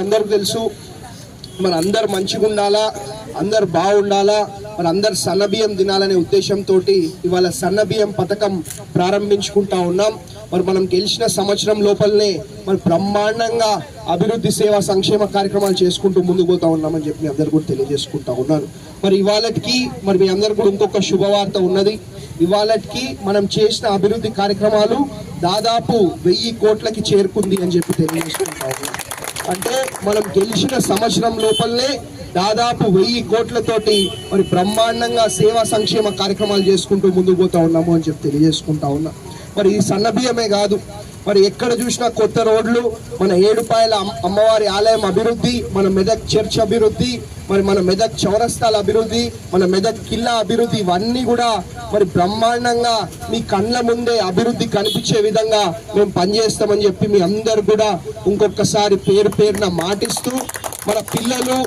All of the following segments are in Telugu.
అందరికి తెలుసు మన అందరు మంచిగా ఉండాలా, అందరు బాగుండాలా, మన అందరు సన్నబియ్యం తినాలనే ఉద్దేశంతో ఇవాళ సన్నబియ్యం పథకం ప్రారంభించుకుంటా ఉన్నాం. మరి మనం గెలిచిన సంవత్సరం లోపలనే మరి బ్రహ్మాండంగా అభివృద్ధి సేవా సంక్షేమ కార్యక్రమాలు చేసుకుంటూ ముందుకు పోతా ఉన్నామని చెప్పి మీ అందరు కూడా తెలియజేసుకుంటా ఉన్నాను. మరి ఇవాళకి మరి మీ అందరు కూడా ఇంకొక శుభవార్త ఉన్నది. ఇవాళకి మనం చేసిన అభివృద్ధి కార్యక్రమాలు దాదాపు 1000 కోట్లకి చేరుకుంది అని చెప్పి తెలియజేసుకుంటా ఉన్నాం. అంటే మనం గెలిచిన సంవత్సరం లోపలనే దాదాపు 1000 కోట్లతోటి మరి బ్రహ్మాండంగా సేవా సంక్షేమ కార్యక్రమాలు చేసుకుంటూ ముందుకు పోతా ఉన్నాము అని చెప్పి తెలియజేసుకుంటా ఉన్నా. మరి ఈ సన్నబియ్యమే కాదు, మరి ఎక్కడ చూసినా కొత్త రోడ్లు, మన ఏడుపాయల అమ్మవారి ఆలయం అభివృద్ధి, మన మెదక్ చర్చ్ అభివృద్ధి, మరి మన మెదక్ చౌరస్తాల అభివృద్ధి, మన మెదక్ కిల్లా అభివృద్ధి, ఇవన్నీ కూడా మరి బ్రహ్మాండంగా మీ కళ్ళ ముందే అభివృద్ధి కనిపించే విధంగా మేము పనిచేస్తామని చెప్పి మీ అందరు కూడా ఇంకొకసారి పేరున మాటిస్తూ మన పిల్లలు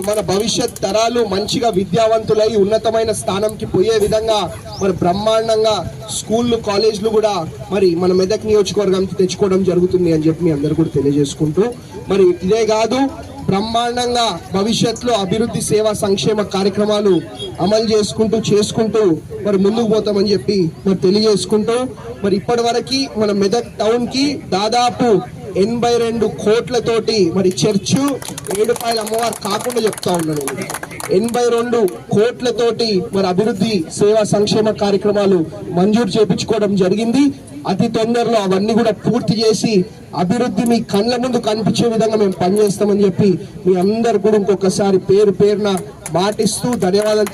మన భవిష్యత్ తరాలు మంచిగా విద్యావంతులై ఉన్నతమైన స్థానంకి పోయే విధంగా మరి బ్రహ్మాండంగా స్కూళ్ళు కాలేజీలు కూడా మరి మన మెదక్ నియోజకవర్గానికి తెచ్చుకోవడం జరుగుతుంది అని చెప్పి మీ అందరు కూడా తెలియజేసుకుంటూ, మరి ఇదే కాదు బ్రహ్మాండంగా భవిష్యత్తులో అభివృద్ధి సేవా సంక్షేమ కార్యక్రమాలు అమలు చేసుకుంటూ మరి ముందుకు పోతామని చెప్పి మరి తెలియజేసుకుంటూ, మరి ఇప్పటి వరకు మన మెదక్ టౌన్ కి దాదాపు 82 కోట్లతోటి మరి చర్చు ఏడుపాయల అమ్మవారు కాకుండా చెప్తా ఉన్నాను, 82 కోట్లతోటి మరి అభివృద్ధి సేవా సంక్షేమ కార్యక్రమాలు మంజూరు చేయించుకోవడం జరిగింది. అతి తొందరలో అవన్నీ కూడా పూర్తి చేసి అభివృద్ధి మీ కళ్ళ ముందు కనిపించే విధంగా మేము పనిచేస్తామని చెప్పి మీ అందరు కూడా ఇంకొకసారి పేరున మాటిస్తూ ధన్యవాదాలు